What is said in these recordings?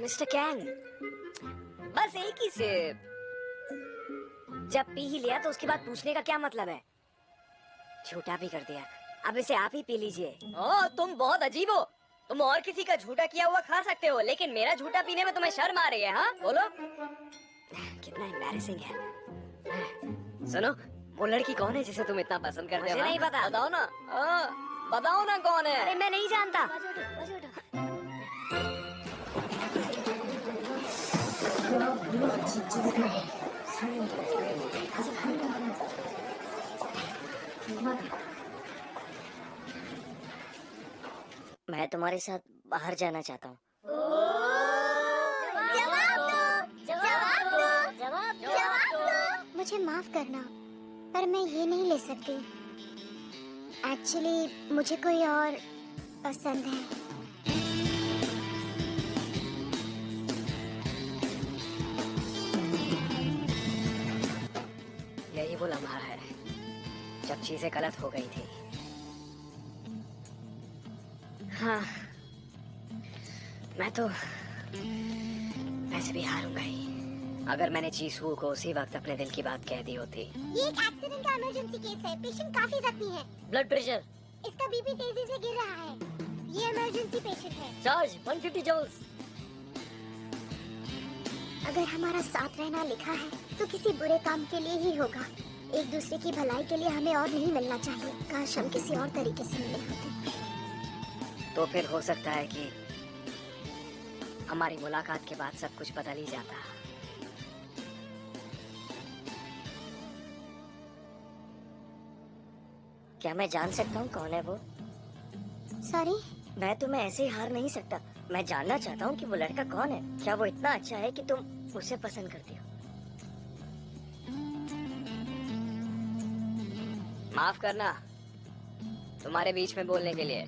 Mister Kang, बस एक ही SIP. जब पी ही लिया तो उसके बाद पूछने का क्या मतलब है? झूठा भी कर दिया, अब इसे आप ही पी लीजिए। ओह, तुम बहुत अजीब हो। तुम और किसी का झूठा किया हुआ खा सकते हो, लेकिन मेरा झूठा पीने में तुम्हें शर्म आ रही है? हाँ, बोलो। कितना एम्बैरेसिंग है। सुनो, वो लड़की कौन है जिसे तुम इतना पसंद करते हो? मुझे नहीं पता। बताओ ना। बताओ ना कौन है? अरे मैं नहीं जानता। मैं तुम्हारे साथ बाहर जाना चाहता हूँ। जवाब दो। मुझे माफ करना, पर मैं ये नहीं ले सकती। एक्चुअली मुझे कोई और पसंद है। यही वो लम्हा है जब चीजें गलत हो गई थी। हाँ, मैं तो वैसे भी हारूंगा ही। अगर मैंने चीसू को उसी वक्त अपने दिल की बात कह दी होती। ये एक एक्सीडेंट का इमरजेंसी केस है। पेशेंट काफी जख्मी है। ब्लड प्रेशर, इसका बीपी तेजी से गिर रहा है। ये इमरजेंसी पेशेंट है। Charge 150 joules. अगर हमारा साथ रहना लिखा है तो किसी बुरे काम के लिए ही होगा। एक दूसरे की भलाई के लिए हमें और नहीं मिलना चाहिए। काश हम किसी और तरीके से मिले होते। तो फिर हो सकता है कि हमारी मुलाकात के बाद सब कुछ बदल ही जाता। क्या मैं जान सकता हूँ कौन है वो? सॉरी, मैं तुम्हें ऐसे ही हार नहीं सकता। मैं जानना चाहता हूँ कि वो लड़का कौन है। क्या वो इतना अच्छा है कि तुम उसे पसंद करती हो? माफ करना तुम्हारे बीच में बोलने के लिए।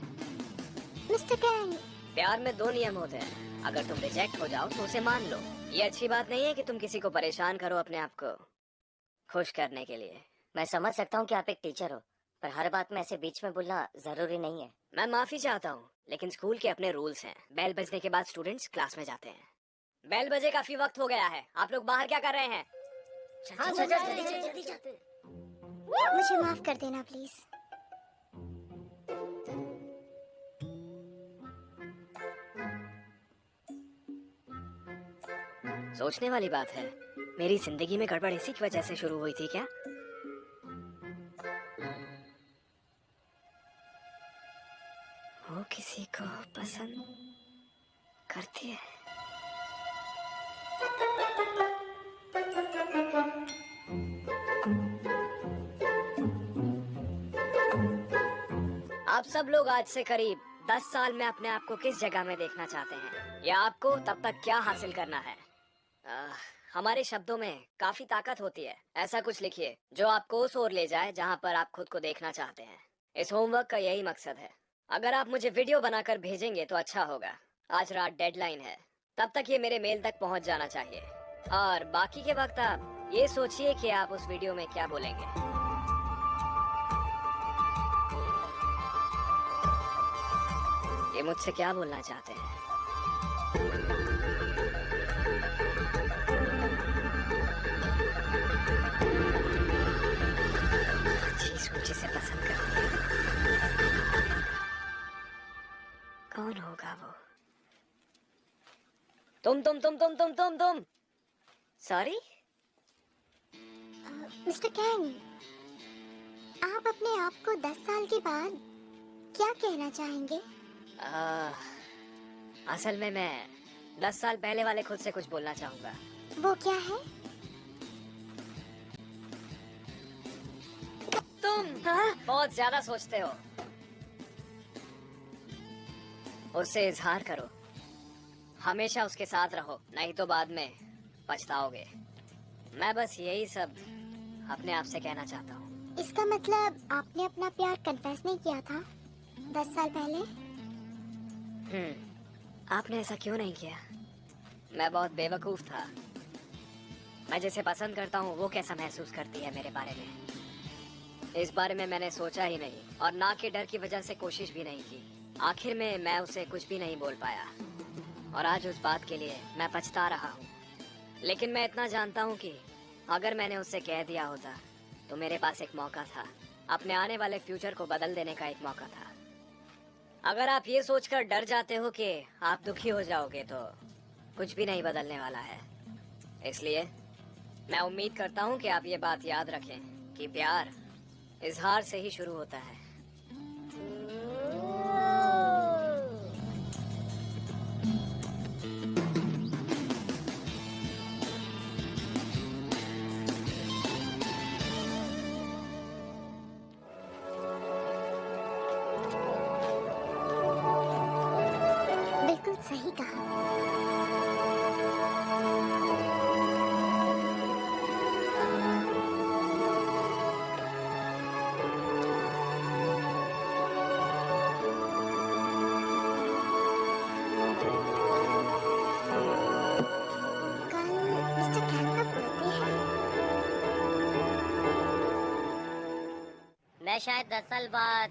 Mister Kang. प्यार में दो नियम होते हैं, अगर तुम रिजेक्ट हो जाओ तो उसे मान लो। ये अच्छी बात नहीं है कि तुम किसी को परेशान करो अपने आप को खुश करने के लिए। मैं समझ सकता हूँ कि आप एक टीचर हो, पर हर बात में ऐसे बीच में बोलना जरूरी नहीं है। मैं माफी चाहता हूँ, लेकिन स्कूल के अपने रूल्स हैं। बेल बजने के बाद स्टूडेंट्स क्लास में जाते हैं। बेल बजे काफी वक्त हो गया है, आप लोग बाहर क्या कर रहे हैं? हाँ, जल्दी जाते। मुझे माफ कर देना प्लीज। सोचने वाली बात है, मेरी जिंदगी में गड़बड़ इसी की वजह से शुरू हुई थी क्या? वो किसी को पसंद करती है। आप सब लोग आज से करीब 10 साल में अपने आप को किस जगह में देखना चाहते हैं, या आपको तब तक क्या हासिल करना है? हमारे शब्दों में काफी ताकत होती है। ऐसा कुछ लिखिए जो आपको उस ओर ले जाए जहां पर आप खुद को देखना चाहते हैं। इस होमवर्क का यही मकसद है। अगर आप मुझे वीडियो बनाकर भेजेंगे तो अच्छा होगा। आज रात डेडलाइन है, तब तक ये मेरे मेल तक पहुंच जाना चाहिए। और बाकी के वक्त आप ये सोचिए कि आप उस वीडियो में क्या बोलेंगे। ये मुझसे क्या बोलना चाहते हैं? जिसे पसंद करती है, कौन होगा वो? तुम। सॉरी मिस्टर कैंग, आप अपने आप को 10 साल के बाद क्या कहना चाहेंगे? असल में मैं 10 साल पहले वाले खुद से कुछ बोलना चाहूंगा। वो क्या है? तुम बहुत ज्यादा सोचते हो। उससे इजहार करो, हमेशा उसके साथ रहो, नहीं तो बाद में पछताओगे। मैं बस यही सब अपने आप से कहना चाहता हूँ। इसका मतलब आपने अपना प्यार कन्फेस नहीं किया था 10 साल पहले? आपने ऐसा क्यों नहीं किया? मैं बहुत बेवकूफ था। मैं जिसे पसंद करता हूँ वो कैसा महसूस करती है मेरे बारे में, इस बारे में मैंने सोचा ही नहीं, और ना के डर की वजह से कोशिश भी नहीं की। आखिर में मैं उसे कुछ भी नहीं बोल पाया। और आज उस बात के लिए मैं पछता रहा हूँ। लेकिन मैं इतना जानता हूँ कि अगर मैंने उससे कह दिया होता तो मेरे पास एक मौका था, अपने आने वाले फ्यूचर को बदल देने का एक मौका था। अगर आप ये सोचकर डर जाते हो कि आप दुखी हो जाओगे तो कुछ भी नहीं बदलने वाला है। इसलिए मैं उम्मीद करता हूँ कि आप ये बात याद रखें कि प्यार इजहार से ही शुरू होता है। बिल्कुल सही कहा। कल मिस्टर कैन का बर्थडे है। मैं शायद 10 साल बाद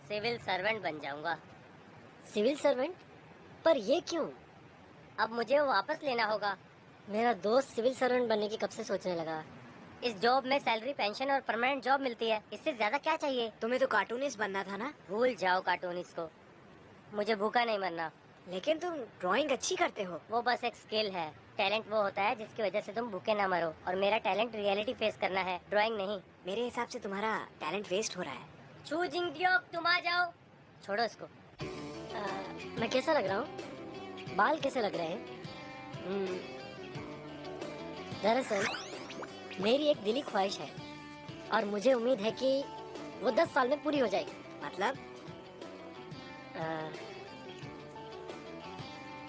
सिविल सर्वेंट बन जाऊंगा। Civil servant? पर ये क्यों? अब मुझे वो वापस लेना होगा। मेरा दोस्त सिविल सर्वेंट बनने की कब से सोचने लगा। इस जॉब में सैलरी, पेंशन और परमानेंट जॉब मिलती है। इससे ज्यादा क्या चाहिए? तुम्हें तो कार्टूनिस्ट बनना था ना। भूल जाओ कार्टूनिस्ट को। मुझे भूखा नहीं मरना। लेकिन तुम ड्राइंग अच्छी करते हो। वो बस एक स्किल है। टैलेंट वो होता है जिसकी वजह से तुम भूखे ना मरो, और मेरा टैलेंट रियलिटी फेस करना है, ड्राइंग नहीं। मेरे हिसाब से तुम्हारा टैलेंट वेस्ट हो रहा है। छू जिंगडियोक, तुम आ जाओ। छोड़ो इसको। मैं कैसा लग रहा हूँ? बाल कैसे लग रहे हैं? दरअसल मेरी एक दिली ख्वाहिश है और मुझे उम्मीद है कि वो 10 साल में पूरी हो जाएगी। मतलब?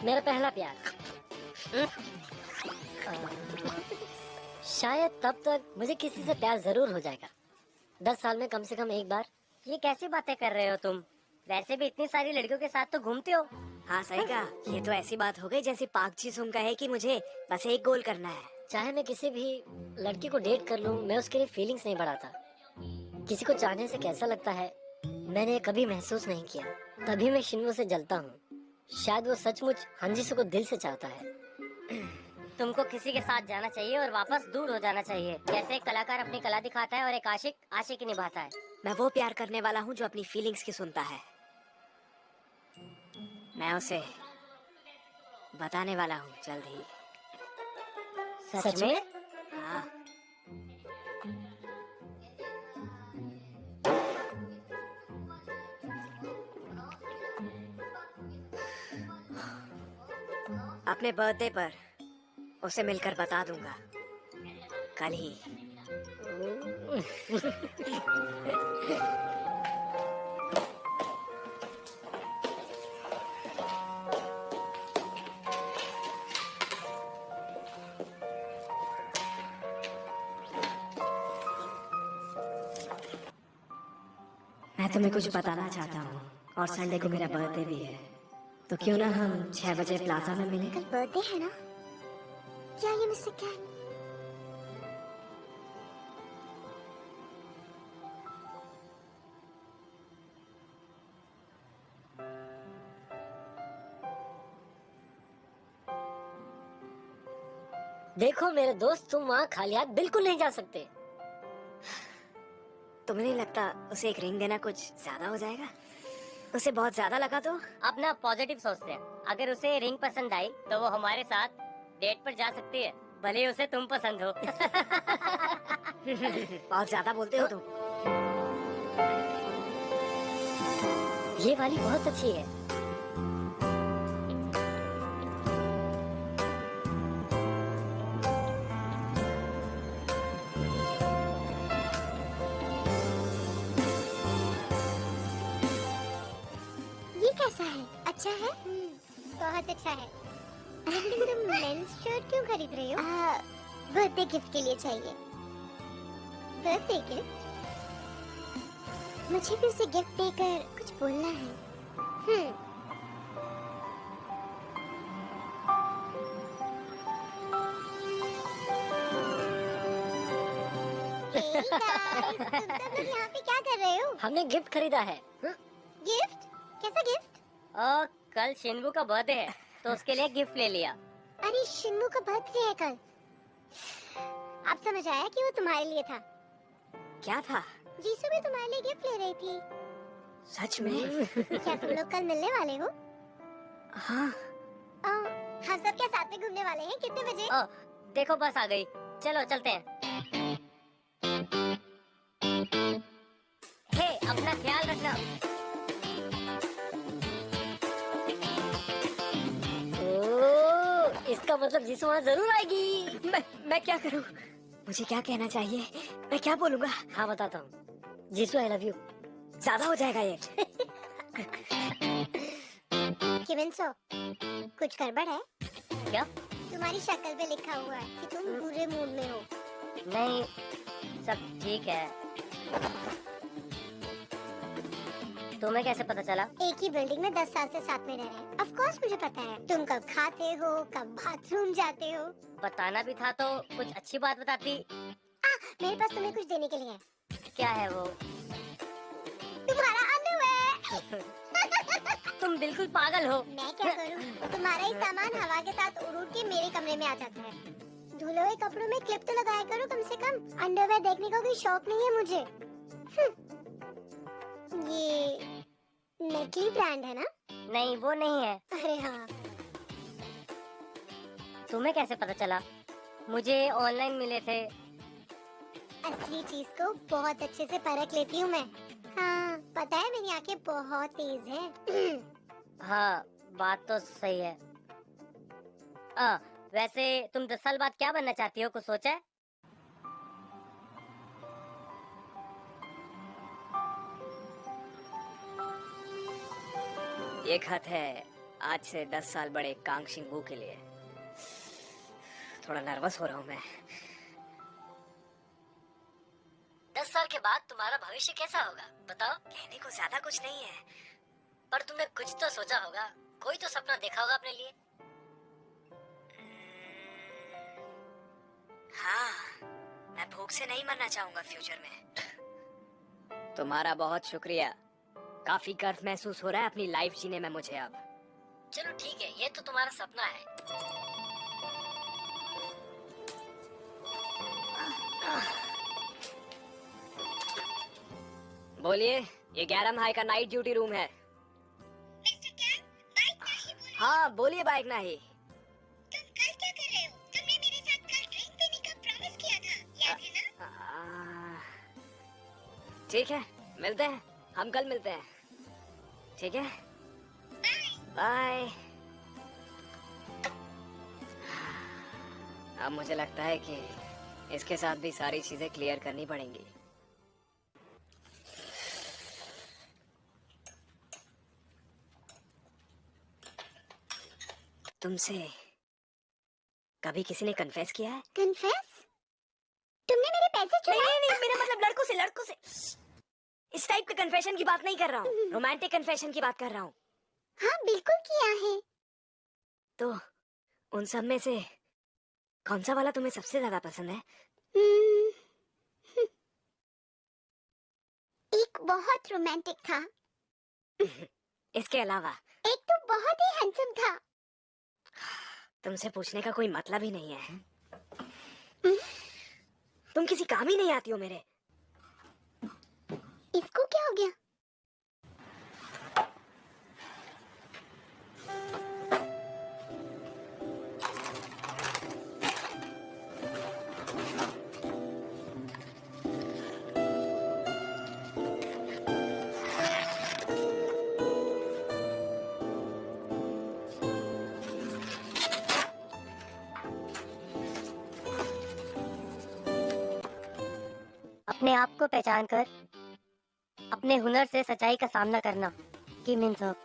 मेरा पहला प्यार। शायद तब तक मुझे किसी से प्यार जरूर हो जाएगा। 10 साल में कम से कम एक बार। ये कैसी बातें कर रहे हो तुम? वैसे भी इतनी सारी लड़कियों के साथ तो घूमते हो। हाँ सही कहा। ये तो ऐसी बात हो गई जैसे पाक जी सुन का है कि मुझे बस एक गोल करना है। चाहे मैं किसी भी लड़की को डेट कर लूं, मैं उसके लिए फीलिंग्स नहीं बढ़ाता। किसी को चाहने से कैसा लगता है मैंने कभी महसूस नहीं किया, तभी मैं शिन्वो से जलता हूँ। शायद वो सचमुच हंजिसो को दिल से चाहता है। तुमको किसी के साथ जाना चाहिए और वापस दूर हो जाना चाहिए। जैसे एक कलाकार अपनी कला दिखाता है और एक आशिक आशिकी निभाता है। मैं वो प्यार करने वाला हूँ जो अपनी फीलिंग्स की सुनता है। मैं उसे बताने वाला हूँ जल्द ही। सच में? हाँ। अपने बर्थडे पर उसे मिलकर बता दूंगा, कल ही। मैं तुम्हें कुछ बताना चाहता हूँ और संडे को मेरा बर्थडे भी है, तो क्यों ना हम 6 बजे प्लाजा में मिलें? कल बर्थडे है ना? क्या ये मिस्टर कैन? देखो मेरे दोस्त, तुम वहाँ खाली हाथ बिल्कुल नहीं जा सकते। तुम्हें नहीं लगता उसे एक रिंग देना कुछ ज्यादा हो जाएगा? उसे बहुत ज्यादा लगा तो? अपना पॉजिटिव सोचते हैं। अगर उसे रिंग पसंद आई तो वो हमारे साथ डेट पर जा सकती है, भले ही उसे तुम पसंद हो। बहुत ज्यादा बोलते हो तुम। ये वाली बहुत अच्छी है। ये कैसा है? अच्छा है? बहुत अच्छा है। लेकिन तुम मेंस शर्ट क्यों खरीद रही हो? बर्थडे गिफ्ट के लिए चाहिए। Birthday gift? मुझे भी उसे गिफ्ट देकर कुछ बोलना है। Hey guys, तुम सब लोग यहाँ पे क्या कर रहे हो? हमने गिफ्ट खरीदा है। गिफ्ट? कैसा गिफ्ट? कल शिनबू का बर्थडे है। तो उसके लिए गिफ्ट ले लिया। अरे शिन्मू का बर्थडे है कल। अब समझ आया कि वो तुम्हारे लिए था। क्या था? जीसू भी तुम्हारे लिए गिफ्ट ले रही थी। सच में? क्या तुम लोग कल मिलने वाले हो? हाँ। हम सब क्या साथ में घूमने वाले हैं? कितने बजे? ओ, देखो बस आ गई, चलो चलते हैं। हे, अपना ख्याल रखना। ओ, इसका मतलब जीसू वहाँ जरूर आएगी। मैं क्या करूं? मुझे क्या कहना चाहिए? मैं क्या बोलूंगा? हाँ बताता हूँ। Jisshu I love you. ज्यादा हो जाएगा ये। किमिन्सो, कुछ गड़बड़ है? क्या? तुम्हारी शक्ल पे लिखा हुआ है कि तुम बुरे मूड में हो। नहीं, सब ठीक है। तुम्हें कैसे पता चला? एक ही बिल्डिंग में 10 साल से साथ में रह रहे हैं। ऑफ कोर्स मुझे पता है। तुम कब खाते हो, कब बाथरूम जाते हो। बताना भी था तो कुछ अच्छी बात बताती। मेरे पास तुम्हें कुछ देने के लिए है। क्या है वो? तुम्हारा अंडरवेयर। तुम बिल्कुल पागल हो। मैं क्या करूं? तुम्हारा ही सामान हवा के साथ उड़ उड़ के मेरे कमरे में आ जाता है। धुले हुए कपड़ों में क्लिप तो लगाया करो कम से कम। अंडरवेयर देखने का कोई शौक नहीं है मुझे। ये नकली ब्रांड है ना? नहीं, वो नहीं है। अरे हाँ। तुम्हें कैसे पता चला? मुझे ऑनलाइन मिले थे। असली चीज को बहुत अच्छे से परख लेती हूँ मैं। हाँ, पता है मेरी आंखें बहुत तेज हैं। हाँ, बात तो सही है। वैसे तुम 10 साल बाद क्या बनना चाहती हो, कुछ सोचा है? ये खत है आज से 10 साल बड़े कांग शिंगू के लिए। थोड़ा नर्वस हो रहा हूँ मैं। 10 साल के बाद तुम्हारा भविष्य कैसा होगा बताओ। कहने को ज्यादा कुछ नहीं है, पर तुमने कुछ तो सोचा होगा, कोई तो सपना देखा होगा अपने लिए। हाँ, मैं भूख से नहीं मरना चाहूंगा फ्यूचर में। तुम्हारा बहुत शुक्रिया। काफी गर्व महसूस हो रहा है अपनी लाइफ जीने में मुझे अब। चलो ठीक है, ये तो तुम्हारा सपना है। बोलिए, ये गैरम हाई का नाइट ड्यूटी रूम है। हाँ बोलिए बाइक नाही। तुम कल क्या कर रहे हो? तुमने मेरे साथ कल ड्रिंक पीने का प्रॉमिस किया था, याद है ना? ठीक है, मिलते हैं। हम कल मिलते हैं। ठीक है, बाय। अब मुझे लगता है कि इसके साथ भी सारी चीजें क्लियर करनी पड़ेंगी। तुमसे कभी किसी ने कन्फेस किया है? कन्फेस? तुमने मेरे पैसे चुराए? नहीं, मेरा मतलब लड़कों से। इस टाइप के कन्फेशन की बात नहीं कर रहा हूँ, रोमांटिक कन्फेशन की बात कर रहा हूँ। हाँ बिल्कुल किया है। तो उन सब में से कौन सा वाला तुम्हें सबसे ज्यादा पसंद है? एक बहुत रोमांटिक था। इसके अलावा? एक तो बहुत ही हैंडसम था। तुमसे पूछने का कोई मतलब ही नहीं है। तुम किसी काम ही नहीं आती हो मेरे। इसको क्या हो गया? अपने आप को पहचान कर अपने हुनर से सच्चाई का सामना करना। किम इन सक।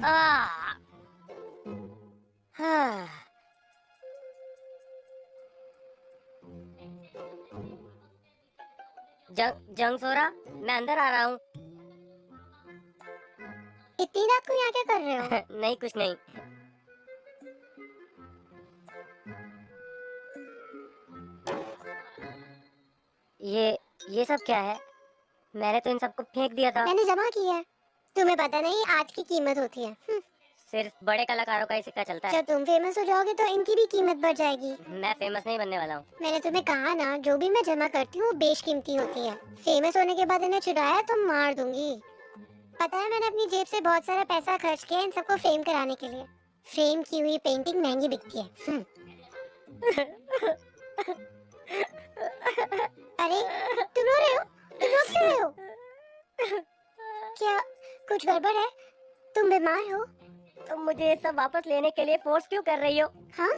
हाँ। जंग सोरा, मैं अंदर आ रहा हूँ। इतनी रात को यहाँ क्या कर रहे हो? नहीं, कुछ नहीं। ये सब क्या है? मैंने तो इन सबको फेंक दिया था। मैंने जमा किया है। तुम्हें पता नहीं आज की कीमत होती है। सिर्फ बड़े कलाकारों का ही सिक्का चलता है। जब तुम फेमस हो जाओगे तो इनकी भी कीमत बढ़ जाएगी। मैं फेमस नहीं बनने वाला हूँ। मैंने तुम्हें कहा ना, जो भी मैं जमा करती हूँ बेशकीमती होती है। फेमस होने के बाद इन्हें चुराया तो मार दूंगी। पता है, मैंने अपनी जेब से बहुत सारा पैसा खर्च किया इन सबको फ्रेम कराने के लिए। फ्रेम की हुई पेंटिंग महंगी बिकती है। अरे तुम रो रहे हो? तुम रो क्यों रहे हो? क्या कुछ गड़बड़ है? तुम बीमार हो? तुम मुझे ये सब वापस लेने के लिए फोर्स क्यों कर रही हो? हाँ?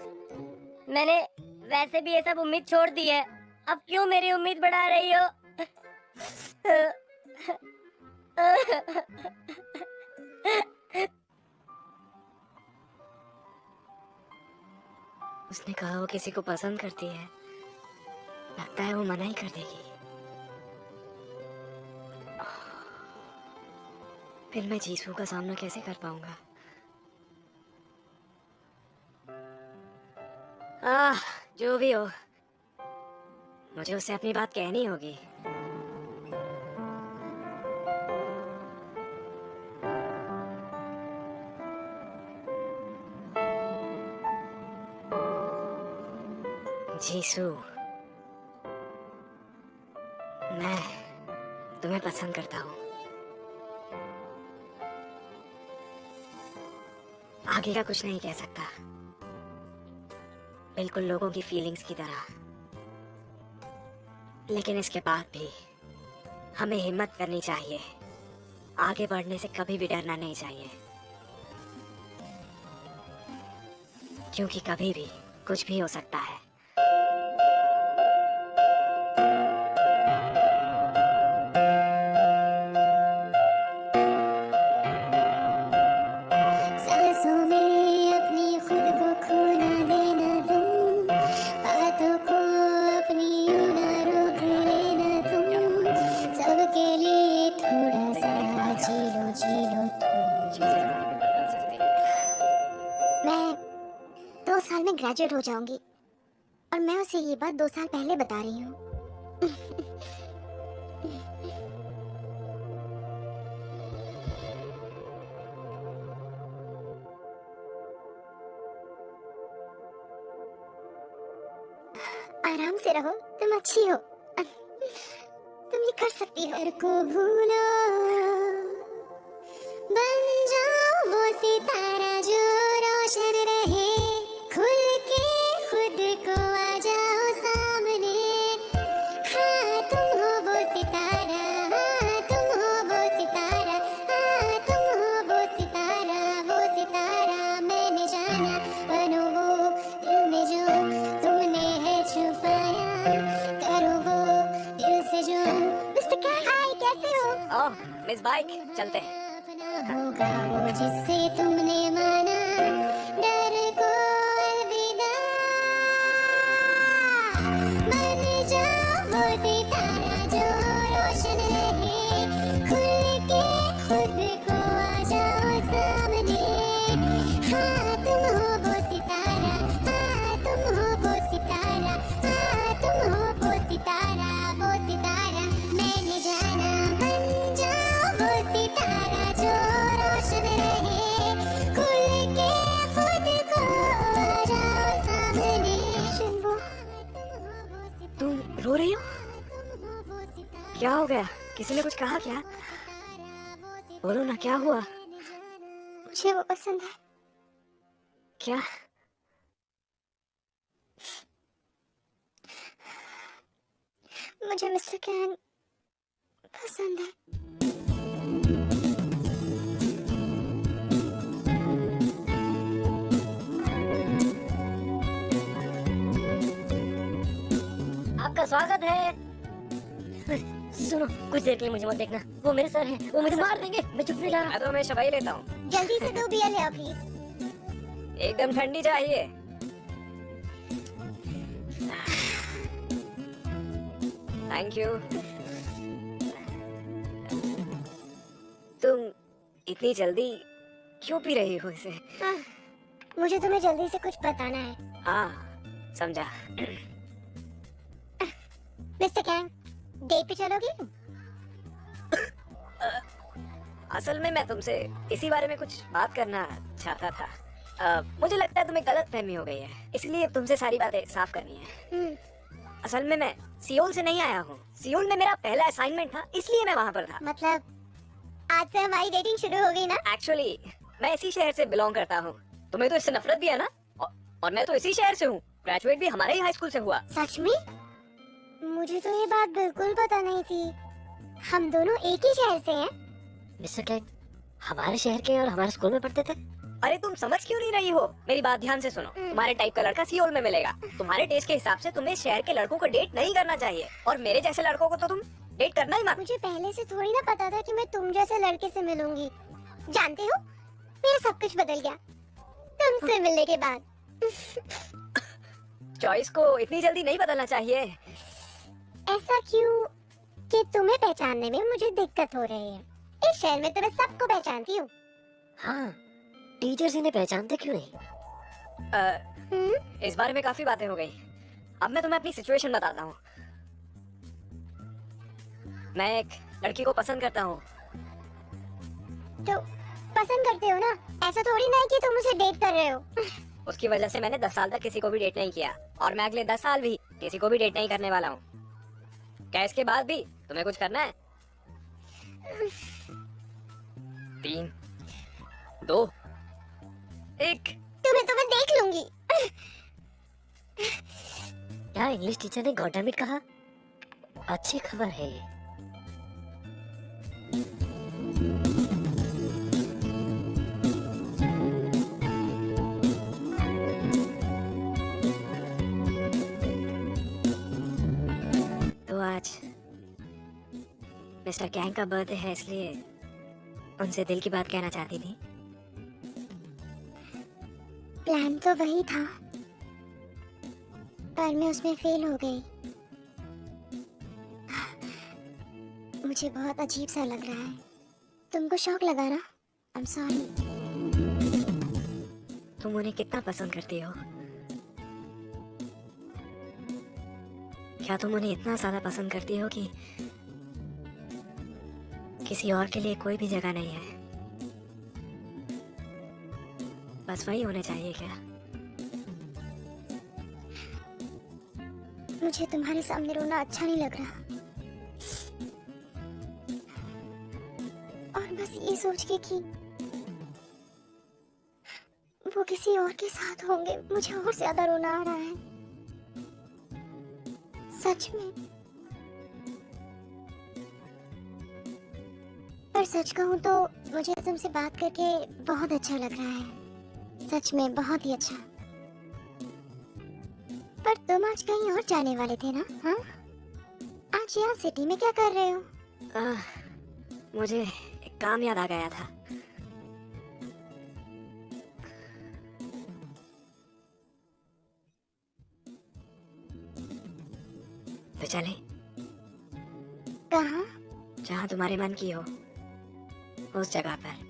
मैंने वैसे भी ये सब उम्मीद छोड़ दी है, अब क्यों मेरी उम्मीद बढ़ा रही हो? उसने कहा वो किसी को पसंद करती है, लगता है वो मना ही कर देगी। फिर मैं जीसू का सामना कैसे कर पाऊंगा? जो भी हो, मुझे उससे अपनी बात कहनी होगी। जीसू, मैं तुम्हें पसंद करता हूँ। आगे का कुछ नहीं कह सकता, बिल्कुल लोगों की फीलिंग्स की तरह। लेकिन इसके बाद भी हमें हिम्मत करनी चाहिए। आगे बढ़ने से कभी भी डरना नहीं चाहिए, क्योंकि कभी भी कुछ भी हो सकता है। सांसों में अपनी खुद को खो ना देना तुम, बातों को अपनी यूं ना रोक लेना तुम, सबके लिए थोड़ा सा जी लो तुम। मैं 2 साल में ग्रेजुएट हो जाऊंगी और मैं उसे ये बात 2 साल पहले बता रही हूँ। आराम से रहो, तुम अच्छी हो, तुम ये कर सकती हो। घर को भूलो, बन जाओ वो सितारा जो रोशन रहे, खुल के खुद को आ जाओ सामने। हाँ तुम हो वो सितारा, हाँ तुम हो वो सितारा, हाँ तुम हो वो सितारा मैंने जाना। बनो वो दिल में जो तुमने है छुपाया, करो वो दिल से जो। मिस्टर कैट, हाय, कैसे हो? ओह मिस बाइक, चलते हैं। अपना होगा वो जिससे तुमने माना, डर को अलविदा। बन जाओ वो सितारा जो रोशन रहे, खुल के खुद को आ जाओ सामने। हाँ तुम हो वो सितारा, हाँ तुम हो वो सितारा, हाँ तुम हो वो सितारा मैंने जाना। बन जाओ वो सितारा जो रोशन रहे, खुल के खुद को आ जाओ सामने। शिंबो, तुम रो रही हो? क्या हो गया? किसी ने कुछ कहा क्या? बोलो ना, क्या हुआ? मुझे वो पसंद है। क्या? मुझे मिस्टर कैन पसंद है। आपका स्वागत है। सुनो, कुछ देर के लिए मुझे मत देखना, वो मेरे सर हैं, वो मुझे मार देंगे। मैं चुप नहीं ला रहा। मैं तो हमेशा वही लेता हूँ। जल्दी से 2 बियर ले आओ प्लीज। एकदम ठंडी चाहिए। Thank you. तुम इतनी जल्दी क्यों पी रही हो इसे? हाँ, मुझे तुम्हें जल्दी से कुछ बताना है। हाँ, समझा। मिस्टर कैन, डेट पे चलोगे? असल में मैं तुमसे इसी बारे में कुछ बात करना चाहता था। मुझे लगता है तुम्हें गलत फहमी हो गई है, इसलिए तुमसे सारी बातें साफ करनी है। असल में मैं सियोल से नहीं आया हूँ। सियोल में मेरा पहला असाइनमेंट था, इसलिए मैं वहाँ पर था। मतलब आज से हमारी डेटिंग शुरू हो गई ना? एक्चुअली मैं इसी शहर से बिलोंग करता हूँ। तुम्हें तो इससे नफरत भी है ना? और मैं तो इसी शहर से हूँ। ग्रेजुएट भी हमारे ही हाई स्कूल से हुआ। सच में? मुझे तो ये बात बिल्कुल पता नहीं थी। हम दोनों एक ही शहर से हैं। मिस्टर क्लैंग हमारे शहर के और हमारे स्कूल में पढ़ते थे। अरे तुम समझ क्यों नहीं रही हो? मेरी बात ध्यान से सुनो। तुम्हारे टाइप का लड़का सियोल में मिलेगा। तुम्हारे टेस्ट के हिसाब से तुम्हें शहर के लड़कों को डेट नहीं करना चाहिए, और मेरे जैसे लड़कों को तो तुम डेट करना ही मत। मुझे पहले से थोड़ी ना पता था कि मैं तुम जैसे लड़के से मिलूंगी। जानते हो, मेरा सब कुछ बदल गया तुमसे मिलने के बाद। चॉइस को इतनी जल्दी नहीं बदलना चाहिए। ऐसा क्यों कि तुम्हें पहचानने में मुझे दिक्कत हो रही है? इस शहर में तो मैं सबको पहचानती हूँ। हाँ, टीचर्स इन्हें पहचानते क्यों नहीं? इस बारे में काफी बातें हो गई। अब मैं तुम्हें अपनी सिचुएशन बताता हूँ। मैं एक लड़की को पसंद करता हूँ। तो पसंद करते हो ना? ऐसा थोड़ी ना है कि तुम उसे डेट कर रहे हो। उसकी वजह से मैंने 10 साल तक किसी को भी डेट नहीं किया, और मैं अगले 10 साल भी किसी को भी डेट नहीं करने वाला हूँ। क्या इसके बाद भी तुम्हें कुछ करना है? 3, 2, 1। तुम्हें तो मैं देख लूंगी। क्या इंग्लिश टीचर ने गॉड इट कहा? अच्छी खबर है ये। तो आज मिस्टर कैंग का बर्थडे है, इसलिए उनसे दिल की बात कहना चाहती थी। प्लान तो वही था, पर मैं उसमें फेल हो गई। मुझे बहुत अजीब सा लग रहा है। तुमको शौक लगा ना? I am sorry. तुम उन्हें कितना पसंद करती हो? क्या तुम उन्हें इतना ज्यादा पसंद करती हो कि किसी और के लिए कोई भी जगह नहीं है? बस वही होना चाहिए क्या? मुझे तुम्हारे सामने रोना अच्छा नहीं लग रहा, और बस ये सोच के कि वो किसी और के साथ होंगे, मुझे और ज्यादा रोना आ रहा है। सच में। पर सच कहूँ तो मुझे तुमसे बात करके बहुत अच्छा लग रहा है। सच में बहुत ही अच्छा। पर तुम आज कहीं और जाने वाले थे ना? हाँ, आज यहाँ सिटी में क्या कर रहे हो? मुझे एक काम याद आ गया था। तो चले कहाँ? जहाँ तुम्हारे मन की हो, उस जगह पर।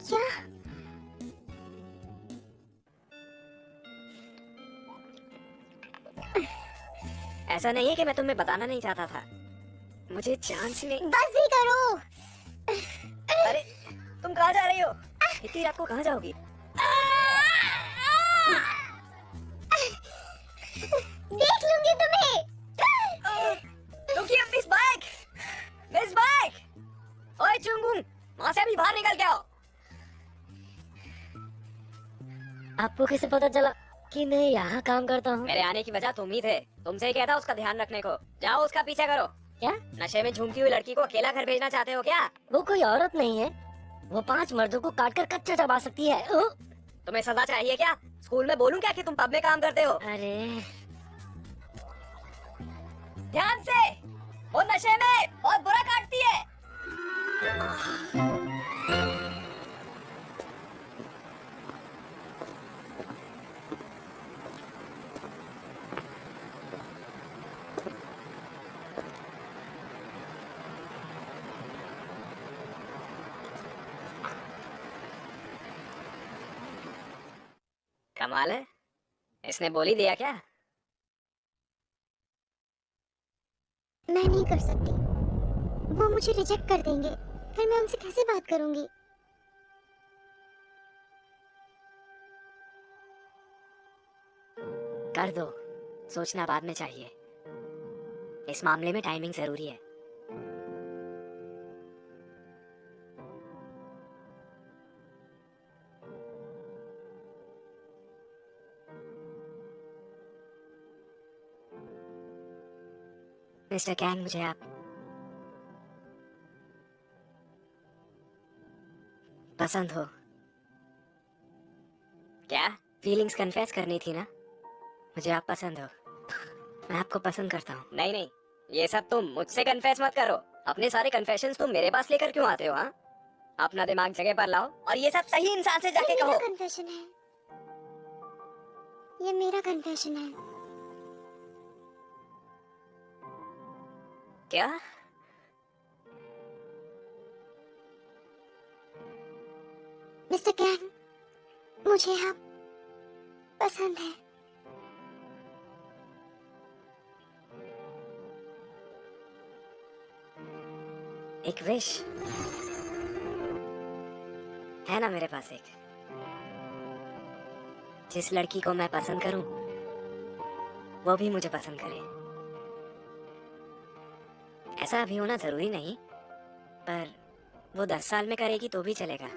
क्या? ऐसा नहीं है कि मैं तुम्हें बताना नहीं चाहता था। मुझे चांस ही नहीं। बस भी करो। अरे तुम कहाँ जा रही हो? इतनी रात को कहाँ जाओगी? देख लूंगी तुम्हें। रुकिए मिस बाइक, मिस बाइक। ओए चुंगुंग, वहाँ से अभी बाहर निकल के आओ। आपको कैसे पता चला कि मैं यहाँ काम करता हूँ? मेरे आने की वजह तुम ही थे। तुमसे ही कहता उसका ध्यान रखने को। जाओ उसका पीछा करो। क्या? नशे में झूमती हुई लड़की को अकेला घर भेजना चाहते हो क्या? वो कोई औरत नहीं है। वो 5 मर्दों को काट कर कच्चा चबा सकती है। तुम्हें सजा चाहिए क्या? स्कूल में बोलूं क्या कि तुम पब में काम करते हो? अरे ध्यान से, वो नशे में बहुत बुरा काटती है। कमाल है, इसने बोल ही दिया क्या? मैं नहीं कर सकती। वो मुझे रिजेक्ट कर देंगे, फिर मैं उनसे कैसे बात करूंगी? कर दो, सोचना बाद में चाहिए। इस मामले में टाइमिंग जरूरी है। मिस्टर कैंग, मुझे आप पसंद हो। क्या फीलिंग्स कन्फेस करनी थी ना? मुझे आप पसंद हो। मैं आपको पसंद करता हूँ। नहीं नहीं, ये सब तुम मुझसे कन्फेस मत करो। अपने सारे कन्फेशंस तुम मेरे पास लेकर क्यों आते हो? हाँ, अपना दिमाग जगह पर लाओ और ये सब सही इंसान से जाके ये कहो। मेरा कन्फेशन है, ये मेरा कन्फेशन है। क्या? मिस्टर कैन, मुझे आप पसंद है। एक विश है ना मेरे पास एक। जिस लड़की को मैं पसंद करूं वो भी मुझे पसंद करे। ऐसा अभी होना जरूरी नहीं, पर वो 10 साल में करेगी तो भी चलेगा।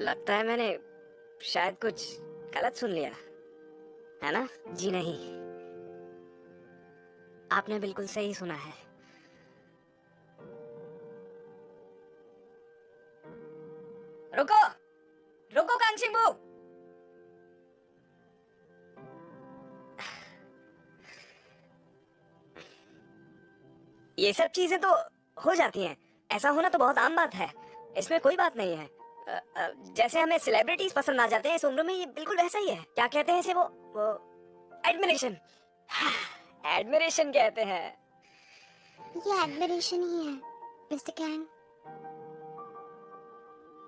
लगता है मैंने शायद कुछ गलत सुन लिया, है ना? जी नहीं, आपने बिल्कुल सही सुना है। रुको रुको कांगशिंगबू। ये सब चीजें तो हो जाती हैं, ऐसा होना तो बहुत आम बात है, इसमें कोई बात नहीं है। जैसे हमें सेलिब्रिटीज पसंद आ जाते हैं इस उम्र में, ये बिल्कुल वैसा ही है। क्या कहते हैं इसे? वो एडमिरेशन। एडमिरेशन कहते हैं। ये एडमिरेशन ही है मिस्टर कैन।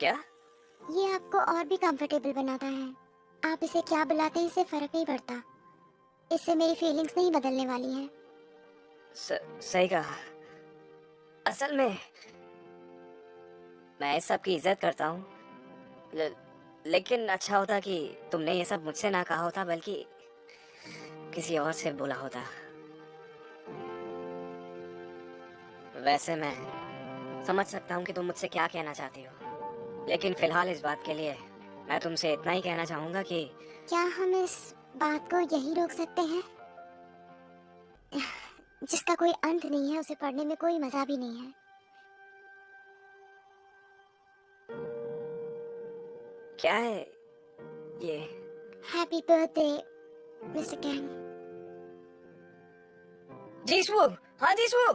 क्या? ये आपको और भी कंफर्टेबल बनाता है। आप इसे क्या बुलाते हैं इससे फर्क नहीं पड़ता। इससे मेरी फीलिंग्स नहीं बदलने वाली हैं। सही कहा। असल में मैं इस सब की इज्जत करता हूँ, लेकिन अच्छा होता कि तुमने ये सब मुझसे ना कहा होता, बल्कि किसी और से बोला होता। वैसे मैं समझ सकता हूँ कि तुम मुझसे क्या कहना चाहती हो, लेकिन फिलहाल इस बात के लिए मैं तुमसे इतना ही कहना चाहूंगा कि क्या हम इस बात को यही रोक सकते हैं? जिसका कोई अंत नहीं है, उसे पढ़ने में कोई मजा भी नहीं है। क्या है ये? Happy birthday mister can. Jisshu, हाँ जीसू।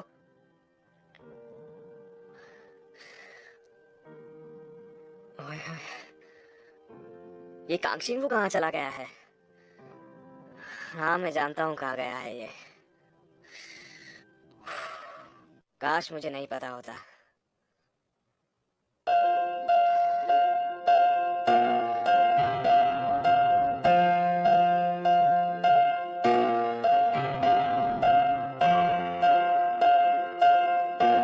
ओए होए, ये कांगशिंगबू कहाँ चला गया है? हाँ मैं जानता हूँ कहाँ गया है ये। काश मुझे नहीं पता होता।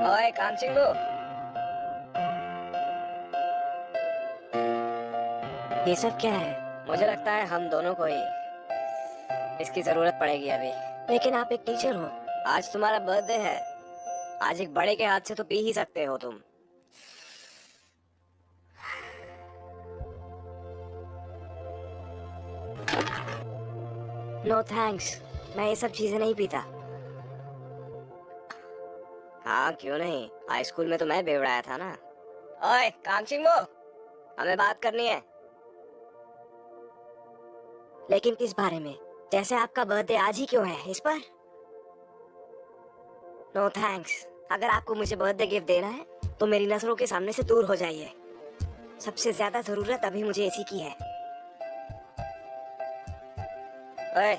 ओए कांगशिंगबू, ये सब क्या है? मुझे लगता है हम दोनों को ही इसकी जरूरत पड़ेगी अभी। लेकिन आप एक टीचर हो, आज तुम्हारा बर्थडे है, आज एक बड़े के हाथ से तो पी ही सकते हो तुम। नो थैंक्स, मैं ये सब चीजें नहीं पीता। हाँ क्यों नहीं, हाई स्कूल में तो मैं बेवड़ाया था ना। ओए कांगशिंगबू, हमें बात करनी है। लेकिन किस बारे में? जैसे आपका बर्थडे आज ही क्यों है, इस पर? नो थैंक्स, अगर आपको मुझे बर्थडे गिफ्ट देना है तो मेरी नजरों के सामने से दूर हो जाइए। सबसे ज्यादा जरूरत अभी मुझे इसी की है। ओए,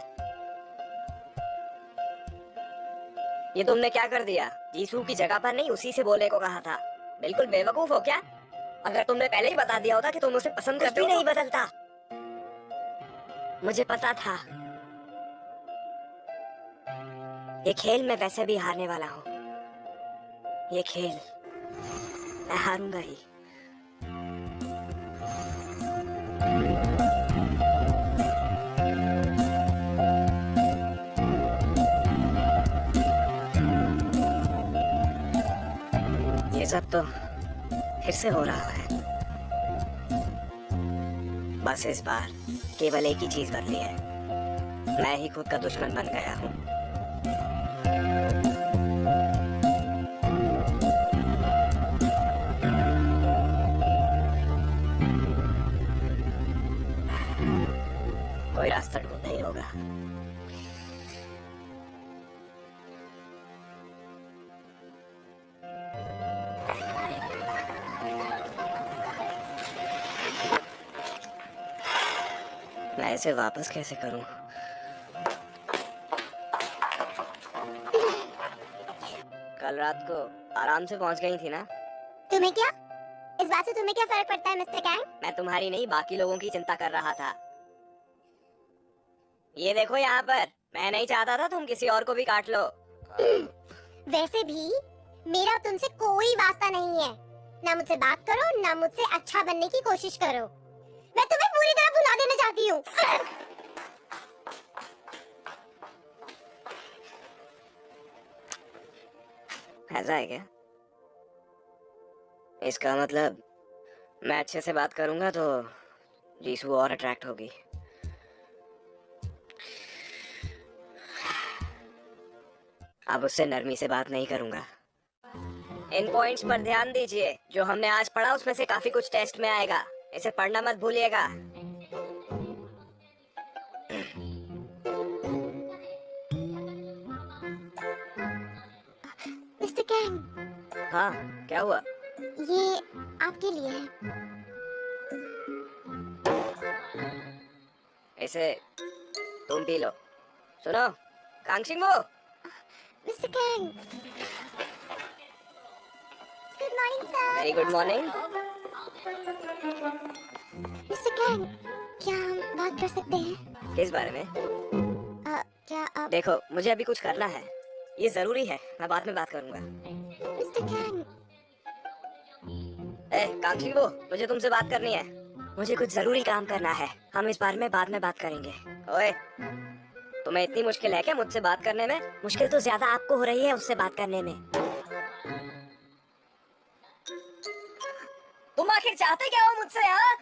ये तुमने क्या कर दिया? जीसू की जगह पर नहीं उसी से बोलने को कहा था। बिल्कुल बेवकूफ हो क्या? अगर तुमने पहले ही बता दिया होता कि तुम उसे पसंद करते हो, नहीं बदलता। मुझे पता था ये खेल मैं वैसे भी हारने वाला हूँ। ये खेल मैं हारूंगा ही। ये सब तो फिर से हो रहा है। बस इस बार केवल एक ही चीज बदली है, मैं ही खुद का दुश्मन बन गया हूँ। कोई रास्ता ढूंढना ही होगा। मैं इसे वापस कैसे करूं? कल रात को आराम से पहुंच गई थी ना? तुम्हें क्या, इस बात से तुम्हें क्या फर्क पड़ता है मिस्टर कैंग? मैं तुम्हारी नहीं बाकी लोगों की चिंता कर रहा था। ये देखो यहाँ पर, मैं नहीं चाहता था तुम किसी और को भी काट लो। वैसे भी मेरा तुमसे कोई वास्ता नहीं है। ना मुझसे बात करो, ना मुझसे अच्छा बनने की कोशिश करो। मैं तुम्हें पूरी तरह भुला देना चाहती हूँ। ऐसा है क्या? इसका मतलब मैं अच्छे से बात करूंगा तो जीसू और अट्रैक्ट होगी। अब उससे नरमी से बात नहीं करूंगा। इन पॉइंट्स पर ध्यान दीजिए। जो हमने आज पढ़ा उसमें से काफी कुछ टेस्ट में आएगा, इसे पढ़ना मत भूलिएगा। मिस्टर कैंग, हाँ, क्या हुआ? ये आपके लिए है। इसे तुम पी लो। सुनो कांगशिंगो। Mister Kang, good morning sir. Very good morning. Mister Kang, क्या हम बात कर सकते हैं? किस बारे में? क्या आप देखो मुझे अभी कुछ करना है, ये जरूरी है, मैं बाद में बात करूंगा। Mister Kang? कांगशिंगो, मुझे तुमसे बात करनी है। मुझे कुछ जरूरी काम करना है, हम इस बारे में बाद में बात करेंगे। ओए, तुम्हें इतनी मुश्किल है क्या मुझसे बात करने में? मुश्किल तो ज्यादा आपको हो रही है उससे बात करने में। तुम आखिर चाहते क्या हो मुझसे? हाँ,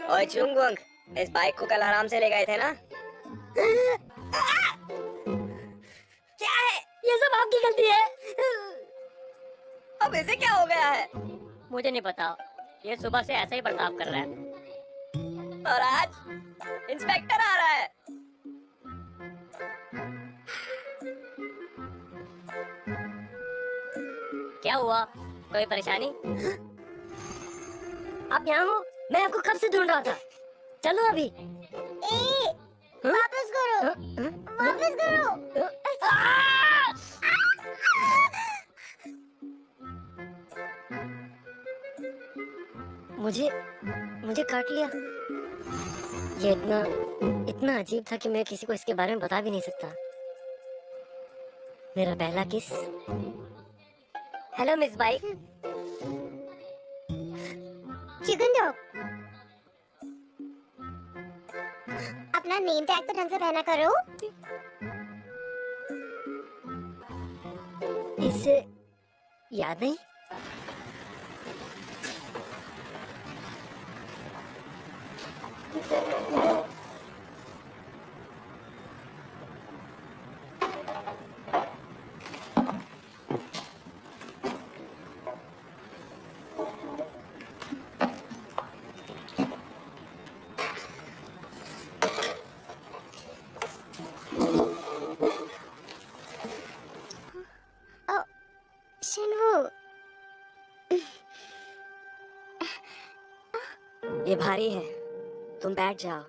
ओए चुंगवंग, इस बाइक को कल आराम से ले गए थे ना? क्या है ये सब आपकी गलती है। अब इसे क्या हो गया है? मुझे नहीं पता, ये सुबह से ऐसा ही बर्ताव कर रहा है। और आज इंस्पेक्टर आ रहा है। क्या हुआ, कोई परेशानी? आप यहाँ हो? मैं आपको कब से ढूंढ रहा था। चलो अभी। ए, वापस करो, वापस करो। मुझे मुझे काट लिया। ये इतना इतना अजीब था कि मैं किसी को इसके बारे में बता भी नहीं सकता। मेरा पहला किस। Hello miss bike. चिकन दो। अपना नेम टैग तो ढंग से पहना करो। इससे याद नहीं। ओ, शिनवू, ये भारी है, तुम बैठ जाओ।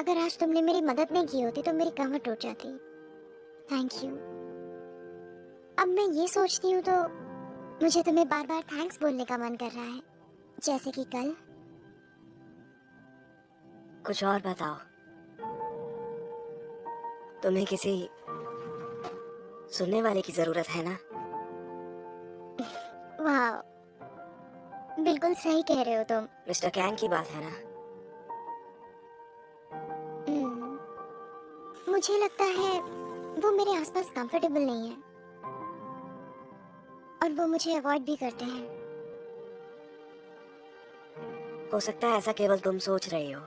अगर आज तुमने मेरी मदद नहीं की होती तो मेरी कमर टूट जाती। Thank you. अब मैं ये सोचती हूँ तो मुझे तुम्हें बार बार थैंक्स बोलने का मन कर रहा है, जैसे कि कल। कुछ और बताओ। तुम्हें किसी सुनने वाले की जरूरत है ना? वाह, बिल्कुल सही कह रहे हो तुम। मिस्टर कैंग की बात है ना? मुझे लगता है वो मेरे आसपास कंफर्टेबल नहीं है और वो मुझे अवॉइड भी करते हैं। हो सकता है ऐसा केवल तुम सोच रही हो।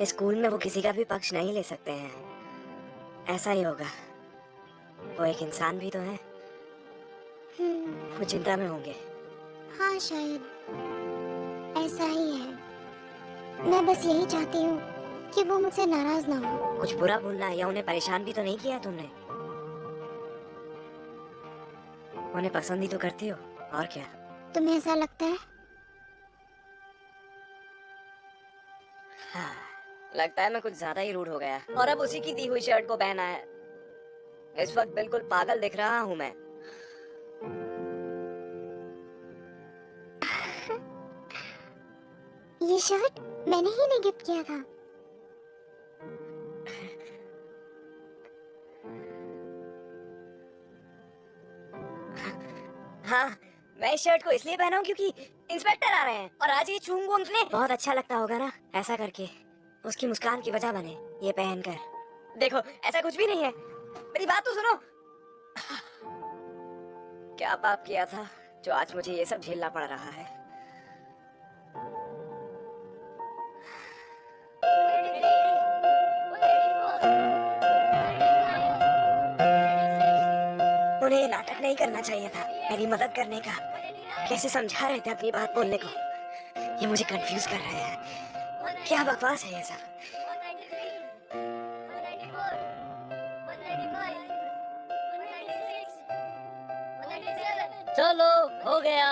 इस स्कूल में वो किसी का भी पक्ष नहीं ले सकते हैं। ऐसा ही होगा। वो एक इंसान भी तो है। वो चिंता में होंगे। हाँ, शायद ऐसा ही है। मैं बस यही चाहती हूँ कि वो मुझसे नाराज ना हो। कुछ बुरा बोलना या उन्हें परेशान भी तो नहीं किया तुमने। उन्हें पसंद ही तो करती हो, और क्या। तुम्हें ऐसा लगता है? हाँ, लगता है मैं कुछ ज्यादा ही रूड हो गया और अब उसी की दी हुई शर्ट को पहना है। इस वक्त बिल्कुल पागल दिख रहा हूँ मैं। ये शर्ट मैंने ही नहीं गिफ्ट किया था। हाँ, मैं इस शर्ट को इसलिए पहना हूँ क्योंकि इंस्पेक्टर आ रहे हैं और आज ये छूंगू अंकल बहुत अच्छा लगता होगा ना ऐसा करके। उसकी मुस्कान की वजह बने ये पहनकर। देखो, ऐसा कुछ भी नहीं है। मेरी बात तो सुनो। क्या पाप किया था जो आज मुझे ये सब झेलना पड़ रहा है। उन्हें ये नाटक नहीं करना चाहिए था मेरी मदद करने का। कैसे समझा रहे थे अपनी बात बोलने को। ये मुझे कंफ्यूज कर रहे हैं। क्या बकवास है ये सब। चलो, हो गया।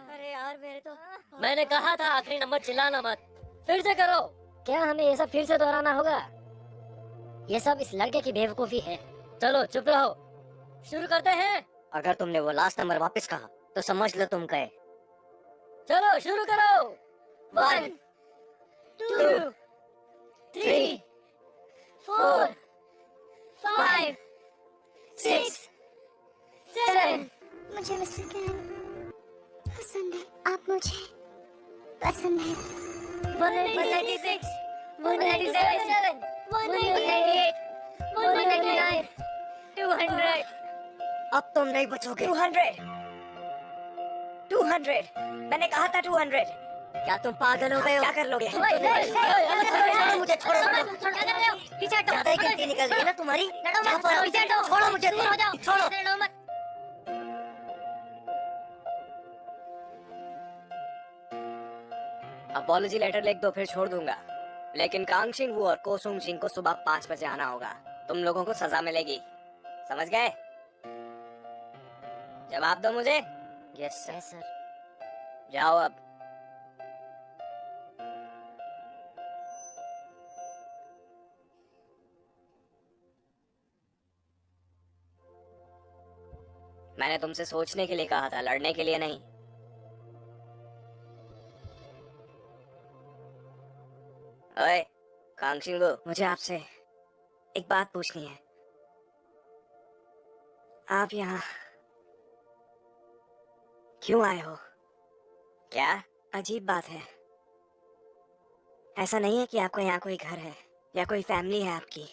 अरे यार, मेरे तो मैंने कहा था आखिरी नंबर चिल्लाना मत। फिर से करो। क्या हमें ये सब फिर से दोहराना होगा? ये सब इस लड़के की बेवकूफी है। चलो चुप रहो, शुरू करते हैं। अगर तुमने वो लास्ट नंबर वापस कहा तो समझ लो तुम गए। चलो शुरू करो। 1 2 3 4 5 6 7। मुझे मिस्टर कैन पसंद है। आप मुझे पसंद है। 196 197 198 199 200। अब तुम नहीं बचोगे। 200 200। मैंने कहा था 200। क्या तुम पागल हो गए हो? क्या कर लोगे? छोड़ो मुझे, छोड़ो। पीछे हटो। ज्यादा ही गिनती निकल गई ना तुम्हारी। पीछे हटो। छोड़ो मुझे, दूर हो जाओ। छोड़ो। लड़ो मत। अपॉलॉजी लेटर लिख दो, फिर छोड़ दूंगा। लेकिन कांगशिंग वू और कोसुंग सिंह को सुबह 5 बजे आना होगा। तुम लोगों को सजा मिलेगी, समझ गए? जवाब दो मुझे। Yes sir. जाओ अब। मैंने तुमसे सोचने के लिए कहा था, लड़ने के लिए नहीं। ओए कांगशिंगू, मुझे आपसे एक बात पूछनी है। आप यहाँ क्यों आए हो? क्या अजीब बात है। ऐसा नहीं है कि आपका यहाँ कोई घर है या कोई फैमिली है आपकी।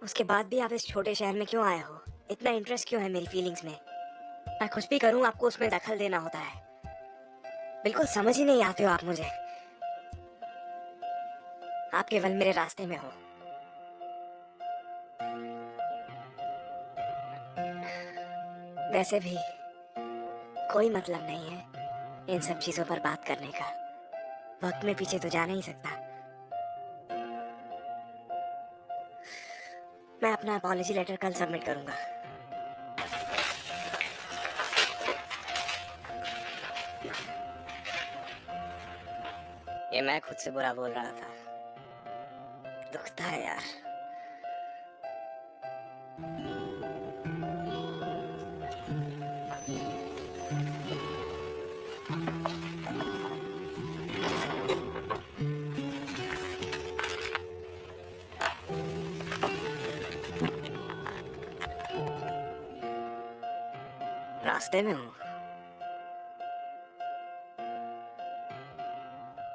उसके बाद भी आप इस छोटे शहर में क्यों आए हो? इतना इंटरेस्ट क्यों है मेरी फीलिंग्स में? मैं कुछ भी करूँ आपको उसमें दखल देना होता है। बिल्कुल समझ ही नहीं आते हो आप मुझे। आप केवल मेरे रास्ते में हो। वैसे भी कोई मतलब नहीं है इन सब चीजों पर बात करने का। वक्त में पीछे तो जा नहीं सकता। मैं अपना अपॉलॉजी लेटर कल सबमिट करूंगा। ये मैं खुद से बुरा बोल रहा था। दुखता है यार। रास्ते में हूँ।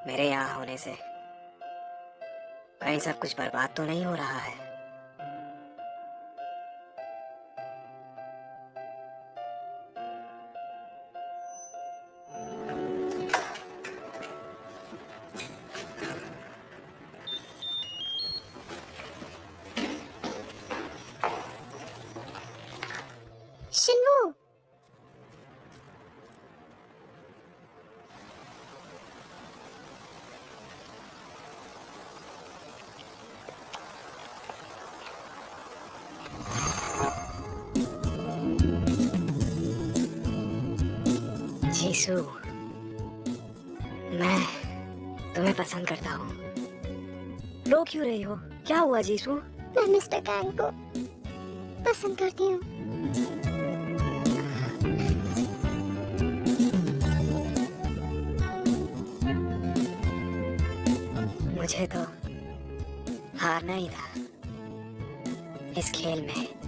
मेरे यहाँ होने से कहीं सब कुछ बर्बाद तो नहीं हो रहा है। शिन्वू, जीसू, मैं तुम्हें पसंद करता हूँ। रो क्यों रही हो? क्या हुआ जीसू? मैं मिस्टर कैंग को पसंद करती हूँ। मुझे तो हारना ही था इस खेल में।